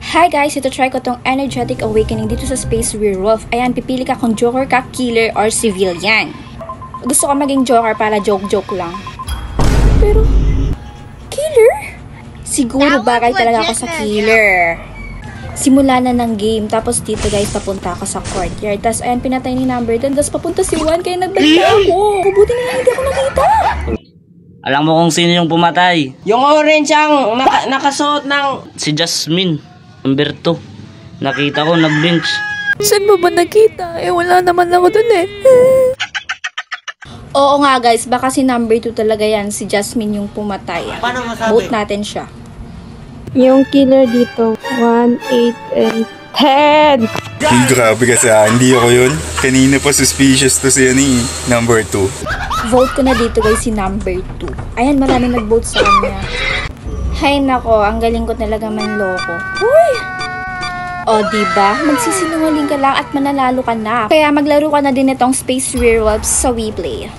Hi guys, ito try ko tong Energetic Awakening dito sa Space Werewolf. Ayan, pipili ka kung Joker ka, Killer, or Civilian. Gusto ko maging Joker para joke-joke lang. Pero, Killer? Siguro bagay talaga ako sa Killer. Simula na ng game, tapos dito guys, papunta ako sa courtyard. Tapos ayan, pinatay ni number 10, tapos papunta si Juan, kaya nagbalik ako. Buti na lang hindi ako nakita. Alam mo kung sino yung pumatay? Yung orange ang nakasuot ng... Si Jasmine, number 2. Nakita ko, nag-bench. Saan mo ba nakita? Eh, wala naman ako dun eh. Oo nga guys, baka si number 2 talaga yan, si Jasmine yung pumatay. Paano masabi? Vote natin siya. Yung killer dito, 1, 8, and 10. Ay, grabe kasi hindi ako yun. Kanina pa suspicious to si number 2. Vote ko na dito guys si number 2. Ayan, maraming nag-vote sa kanya. Hay nako, ang galing ko talaga manloko. Uy! O diba, magsisinungaling ka lang at mananalo ka na. Kaya maglaro ka na din itong Space Werewolves sa WePlay.